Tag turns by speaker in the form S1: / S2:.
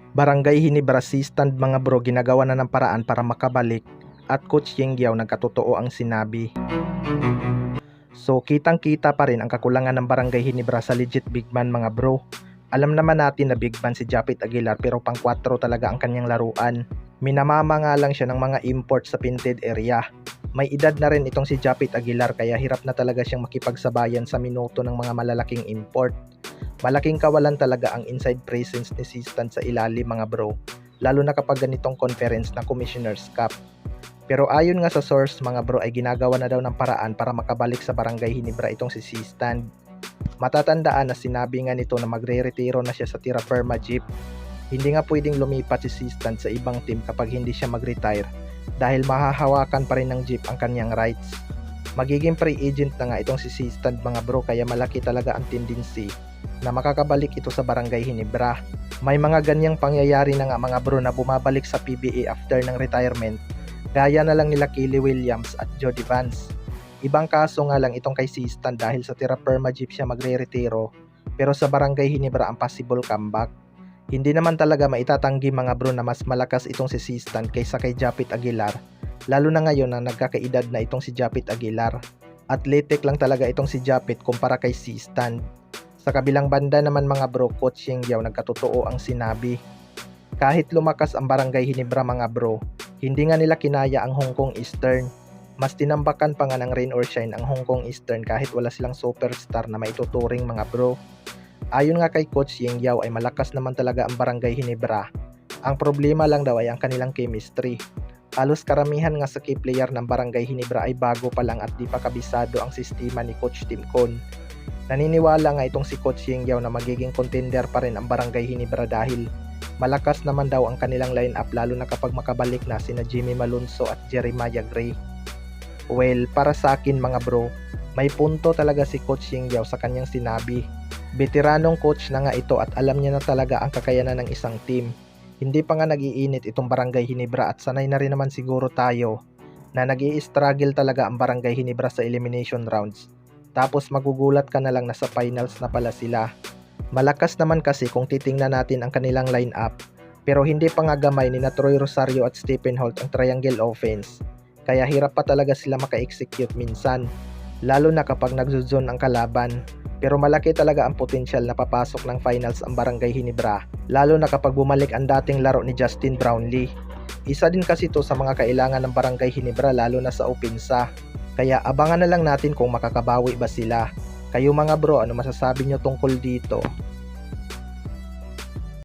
S1: Barangay Hinebra stand mga bro, ginagawa na ng paraan para makabalik at Coach Yengyaw nagkatotoo ang sinabi. So kitang kita pa rin ang kakulangan ng Barangay Hinebra sa legit big man mga bro. Alam naman natin na big man si Japit Aguilar pero pang 4 talaga ang kanyang laruan. Minamama nga lang siya ng mga import sa pinted area. May edad na rin itong si Japit Aguilar kaya hirap na talaga siyang makipagsabayan sa minuto ng mga malalaking import. Malaking kawalan talaga ang inside presence ni Sistan sa ilalim mga bro, lalo na kapag ganitong conference na Commissioner's Cup. Pero ayon nga sa source mga bro ay ginagawa na daw ng paraan para makabalik sa Barangay Hinebra itong si Sistan. Matatandaan na sinabi nga nito na magre-retiro na siya sa Terra Firma Jeep. Hindi nga pwedeng lumipat si Sistan sa ibang team kapag hindi siya mag-retire dahil mahahawakan pa rin ng Jeep ang kanyang rights. Magiging free agent na nga itong si Sistan mga bro kaya malaki talaga ang tendency na makakabalik ito sa Barangay Hinebra. May mga ganyang pangyayari na nga mga bro na bumabalik sa PBA after ng retirement gaya na lang nila Kelly Williams at Jody Vance. Ibang kaso nga lang itong kay Sistan dahil sa Terra Firma Jeep siya magre-retiro pero sa Barangay Hinebra ang possible comeback. Hindi naman talaga maitatanggi mga bro na mas malakas itong si Sistan kaysa kay Japit Aguilar, lalo na ngayon na nagkakaedad na itong si Japit Aguilar. Athletic lang talaga itong si Japit kumpara kay Sistan. Sa kabilang banda naman mga bro, Coach Yengyaw nagkatotoo ang sinabi. Kahit lumakas ang Barangay Hinebra mga bro, hindi nga nila kinaya ang Hong Kong Eastern. Mas tinambakan pa nga ng rain or shine ang Hong Kong Eastern kahit wala silang superstar na maituturing mga bro. Ayon nga kay Coach Yengyaw ay malakas naman talaga ang Barangay Hinebra. Ang problema lang daw ay ang kanilang chemistry. Halos karamihan nga sa key player ng Barangay Hinebra ay bago pa lang at di pa kabisado ang sistema ni Coach Tim Con. Naniniwala nga itong si Coach Yengyaw na magiging contender pa rin ang Barangay Hinebra dahil malakas naman daw ang kanilang lineup lalo na kapag makabalik na sina Jimmy Malonzo at Jeremiah Gray. Well, para sa akin mga bro, may punto talaga si Coach Yengyaw sa kanyang sinabi. Veteranong coach na nga ito at alam niya na talaga ang kakayanan ng isang team. Hindi pa nga nag-iinit itong Barangay Hinebra at sanay na rin naman siguro tayo na nag-i-struggle talaga ang Barangay Hinebra sa elimination rounds. Tapos magugulat ka na lang na sa finals na pala sila. Malakas naman kasi kung titingnan natin ang kanilang lineup, pero hindi pa nga gamay ni na Troy Rosario at Stephen Holt ang triangle offense. Kaya hirap pa talaga sila maka-execute minsan, lalo na kapag nagzuzon ang kalaban. Pero malaki talaga ang potensyal na papasok ng finals ang Barangay Hinebra, lalo na kapag bumalik ang dating laro ni Justin Brownlee. Isa din kasi ito sa mga kailangan ng Barangay Hinebra lalo na sa opensa. Kaya abangan na lang natin kung makakabawi ba sila. Kayo mga bro, ano masasabi nyo tungkol dito?